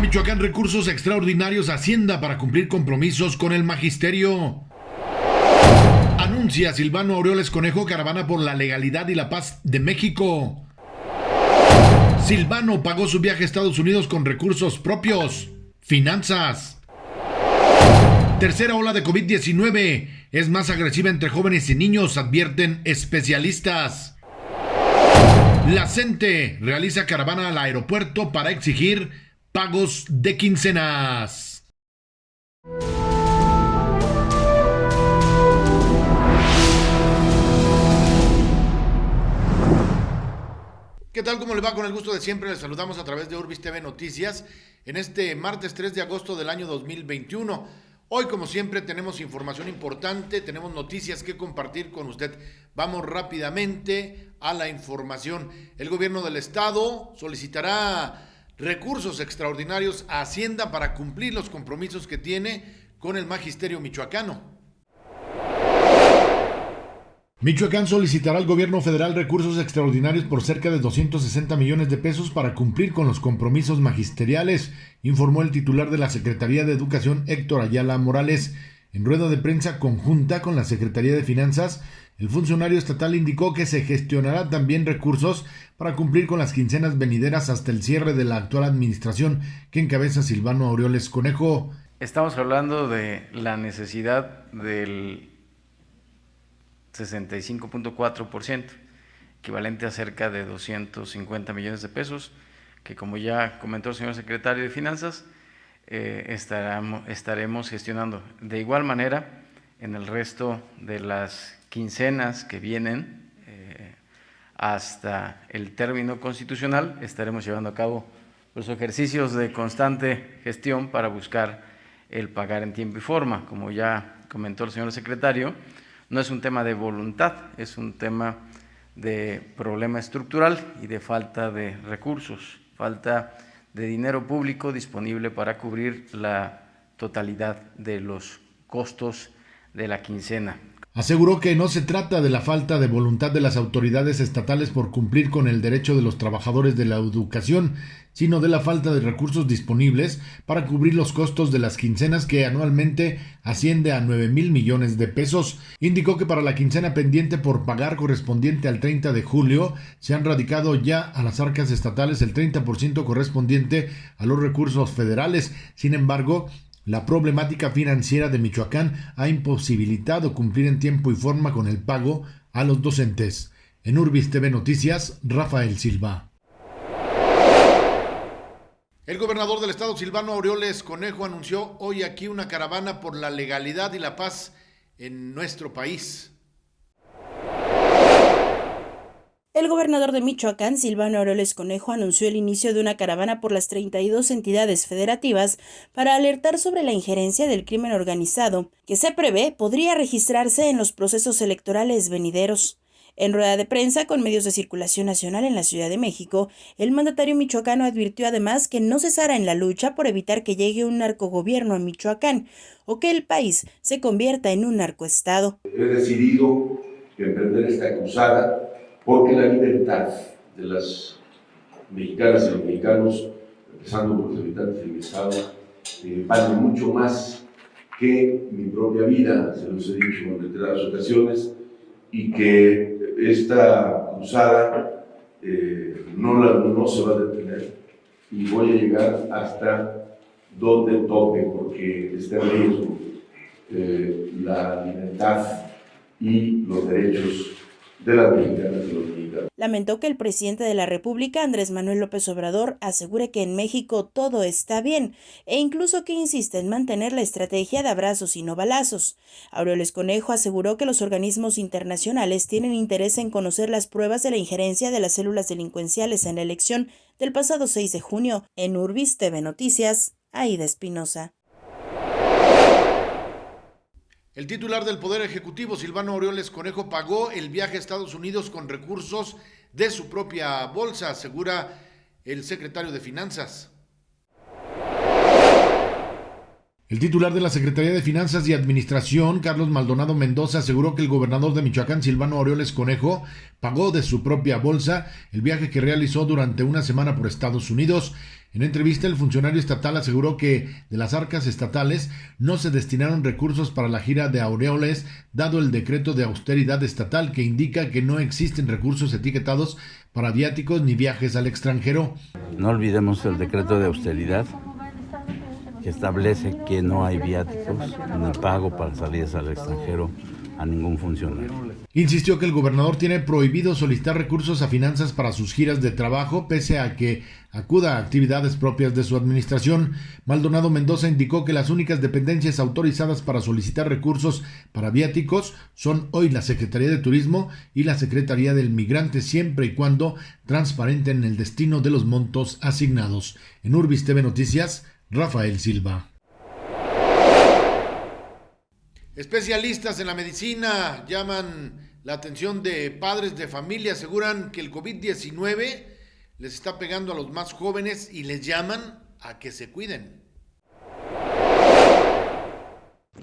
Michoacán recursos extraordinarios a Hacienda para cumplir compromisos con el magisterio. Anuncia Silvano Aureoles Conejo caravana por la legalidad y la paz de México. Silvano pagó su viaje a Estados Unidos con recursos propios. Finanzas. Tercera ola de COVID-19 es más agresiva entre jóvenes y niños, advierten especialistas. La CENTE realiza caravana al aeropuerto para exigir pagos de quincenas. ¿Qué tal? ¿Cómo le va? Con el gusto de siempre les saludamos a través de Urbis TV Noticias en este martes 3 de agosto del año 2021. Hoy, como siempre, tenemos información importante, tenemos noticias que compartir con usted. Vamos rápidamente a la información. El gobierno del estado solicitará recursos extraordinarios a Hacienda para cumplir los compromisos que tiene con el magisterio michoacano. Michoacán solicitará al gobierno federal recursos extraordinarios por cerca de 260 millones de pesos para cumplir con los compromisos magisteriales, informó el titular de la Secretaría de Educación, Héctor Ayala Morales. En rueda de prensa conjunta con la Secretaría de Finanzas, el funcionario estatal indicó que se gestionará también recursos para cumplir con las quincenas venideras hasta el cierre de la actual administración que encabeza Silvano Aureoles Conejo. Estamos hablando de la necesidad del 65.4%, equivalente a cerca de 250 millones de pesos, que como ya comentó el señor secretario de Finanzas, estaremos gestionando. De igual manera, en el resto de las quincenas que vienen hasta el término constitucional, estaremos llevando a cabo los ejercicios de constante gestión para buscar el pagar en tiempo y forma. Como ya comentó el señor secretario, no es un tema de voluntad, es un tema de problema estructural y de falta de recursos, falta de dinero público disponible para cubrir la totalidad de los costos de la quincena. Aseguró que no se trata de la falta de voluntad de las autoridades estatales por cumplir con el derecho de los trabajadores de la educación, sino de la falta de recursos disponibles para cubrir los costos de las quincenas que anualmente asciende a 9,000 millones de pesos. Indicó que para la quincena pendiente por pagar correspondiente al 30 de julio se han radicado ya a las arcas estatales el 30% correspondiente a los recursos federales. Sin embargo, la problemática financiera de Michoacán ha imposibilitado cumplir en tiempo y forma con el pago a los docentes. En Urbis TV Noticias, Rafael Silva. El gobernador del estado, Silvano Aureoles Conejo, anunció hoy aquí una caravana por la legalidad y la paz en nuestro país. El gobernador de Michoacán, Silvano Aureoles Conejo, anunció el inicio de una caravana por las 32 entidades federativas para alertar sobre la injerencia del crimen organizado, que se prevé podría registrarse en los procesos electorales venideros. En rueda de prensa con medios de circulación nacional en la Ciudad de México, el mandatario michoacano advirtió además que no cesará en la lucha por evitar que llegue un narcogobierno a Michoacán o que el país se convierta en un narcoestado. He decidido emprender esta cruzada porque la libertad de las mexicanas y los mexicanos, empezando por los habitantes de mi estado, vale mucho más que mi propia vida, se los he dicho en reiteradas ocasiones, y que esta cruzada no se va a detener y voy a llegar hasta donde tope, porque está en riesgo la libertad y los derechos de las mexicanas y los mexicanos. Lamentó que el presidente de la República, Andrés Manuel López Obrador, asegure que en México todo está bien e incluso que insiste en mantener la estrategia de abrazos y no balazos. Aureoles Conejo aseguró que los organismos internacionales tienen interés en conocer las pruebas de la injerencia de las células delincuenciales en la elección del pasado 6 de junio. En Urbis TV Noticias, Aida Espinosa. El titular del Poder Ejecutivo, Silvano Aureoles Conejo, pagó el viaje a Estados Unidos con recursos de su propia bolsa, asegura el secretario de Finanzas. El titular de la Secretaría de Finanzas y Administración, Carlos Maldonado Mendoza, aseguró que el gobernador de Michoacán, Silvano Aureoles Conejo, pagó de su propia bolsa el viaje que realizó durante una semana por Estados Unidos. En entrevista, el funcionario estatal aseguró que de las arcas estatales no se destinaron recursos para la gira de Aureoles, dado el decreto de austeridad estatal que indica que no existen recursos etiquetados para viáticos ni viajes al extranjero. No olvidemos el decreto de austeridad que establece que no hay viáticos ni pago para salidas al extranjero a ningún funcionario. Insistió que el gobernador tiene prohibido solicitar recursos a finanzas para sus giras de trabajo, pese a que acuda a actividades propias de su administración. Maldonado Mendoza indicó que las únicas dependencias autorizadas para solicitar recursos para viáticos son hoy la Secretaría de Turismo y la Secretaría del Migrante, siempre y cuando transparenten el destino de los montos asignados. En Urbis TV Noticias, Rafael Silva. Especialistas en la medicina llaman la atención de padres de familia, aseguran que el COVID-19 les está pegando a los más jóvenes y les llaman a que se cuiden.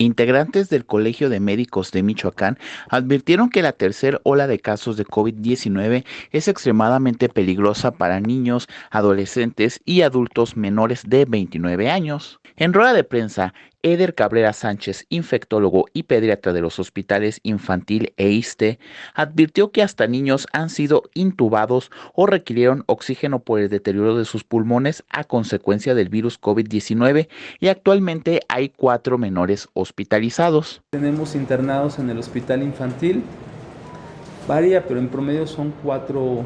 Integrantes del Colegio de Médicos de Michoacán advirtieron que la tercera ola de casos de COVID-19 es extremadamente peligrosa para niños, adolescentes y adultos menores de 29 años. En rueda de prensa, Eder Cabrera Sánchez, infectólogo y pediatra de los hospitales Infantil e ISSSTE, advirtió que hasta niños han sido intubados o requirieron oxígeno por el deterioro de sus pulmones a consecuencia del virus COVID-19 y actualmente hay 4 menores hospitalizados. Tenemos internados en el hospital infantil, varía, pero en promedio son 4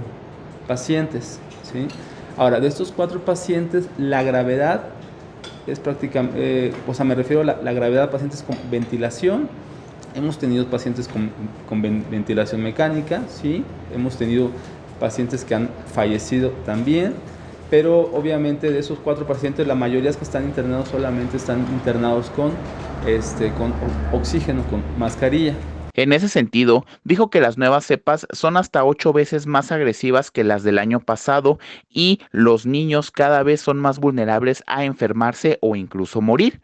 pacientes, ¿sí? Ahora, de estos 4 pacientes, la gravedad es prácticamente, me refiero a la gravedad de pacientes con ventilación. Hemos tenido pacientes con ventilación mecánica, ¿sí? Hemos tenido pacientes que han fallecido también, pero obviamente de esos 4 pacientes, la mayoría que están internados solamente están internados con oxígeno, con mascarilla. En ese sentido, dijo que las nuevas cepas son hasta 8 veces más agresivas que las del año pasado y los niños cada vez son más vulnerables a enfermarse o incluso morir.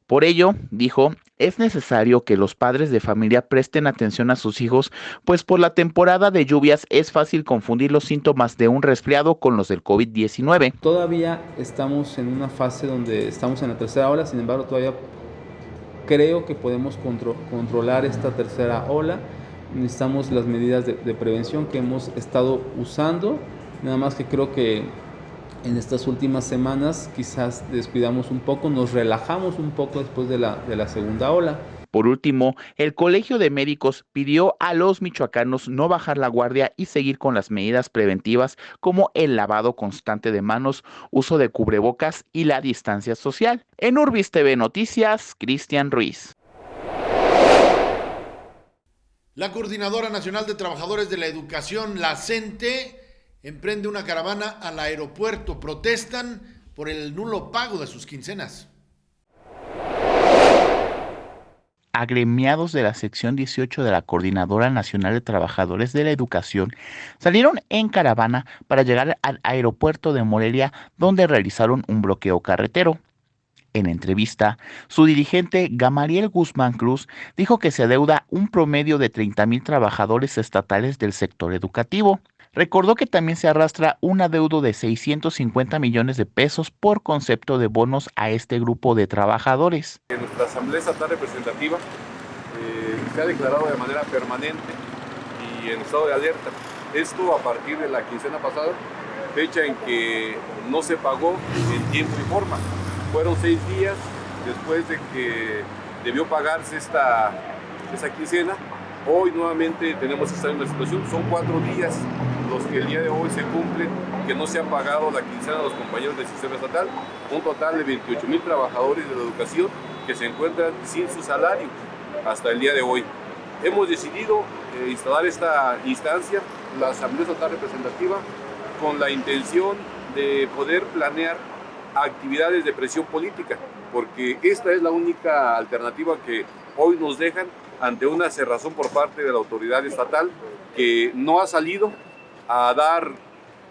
Por ello, dijo, es necesario que los padres de familia presten atención a sus hijos, pues por la temporada de lluvias es fácil confundir los síntomas de un resfriado con los del COVID-19. Todavía estamos en una fase donde estamos en la tercera ola, sin embargo todavía creo que podemos controlar esta tercera ola. Necesitamos las medidas de prevención que hemos estado usando, nada más que creo que en estas últimas semanas quizás descuidamos un poco, nos relajamos un poco después de la segunda ola. Por último, el Colegio de Médicos pidió a los michoacanos no bajar la guardia y seguir con las medidas preventivas como el lavado constante de manos, uso de cubrebocas y la distancia social. En Urbis TV Noticias, Cristian Ruiz. La Coordinadora Nacional de Trabajadores de la Educación, la CENTE, emprende una caravana al aeropuerto. Protestan por el nulo pago de sus quincenas. Agremiados de la sección 18 de la Coordinadora Nacional de Trabajadores de la Educación salieron en caravana para llegar al aeropuerto de Morelia, donde realizaron un bloqueo carretero. En entrevista, su dirigente Gamaliel Guzmán Cruz dijo que se adeuda un promedio de 30,000 trabajadores estatales del sector educativo. Recordó que también se arrastra un adeudo de 650 millones de pesos por concepto de bonos a este grupo de trabajadores. Nuestra Asamblea Estatal Representativa se ha declarado de manera permanente y en estado de alerta. Esto a partir de la quincena pasada, fecha en que no se pagó en tiempo y forma. Fueron 6 días después de que debió pagarse esta quincena. Hoy nuevamente tenemos esta misma situación. Son 4 días los que el día de hoy se cumplen que no se ha pagado la quincena de los compañeros del sistema estatal. Un total de 28,000 trabajadores de la educación que se encuentran sin su salario hasta el día de hoy. Hemos decidido instalar esta instancia, la Asamblea Estatal Representativa, con la intención de poder planear actividades de presión política, porque esta es la única alternativa que hoy nos dejan ante una cerrazón por parte de la autoridad estatal que no ha salido a dar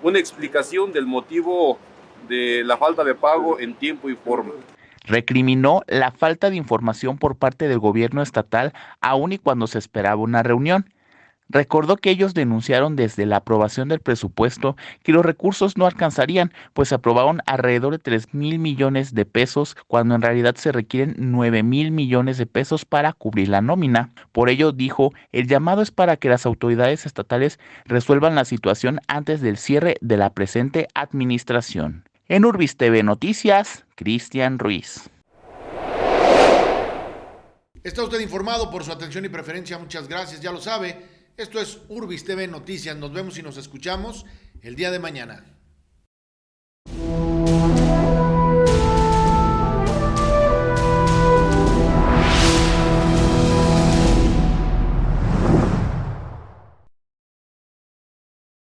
una explicación del motivo de la falta de pago en tiempo y forma. Recriminó la falta de información por parte del gobierno estatal, aun y cuando se esperaba una reunión. Recordó que ellos denunciaron desde la aprobación del presupuesto que los recursos no alcanzarían, pues se aprobaron alrededor de 3,000 millones de pesos, cuando en realidad se requieren 9,000 millones de pesos para cubrir la nómina. Por ello, dijo, el llamado es para que las autoridades estatales resuelvan la situación antes del cierre de la presente administración. En Urbis TV Noticias, Cristian Ruiz. Está usted informado. Por su atención y preferencia, muchas gracias, ya lo sabe. Esto es Urbis TV Noticias. Nos vemos y nos escuchamos el día de mañana.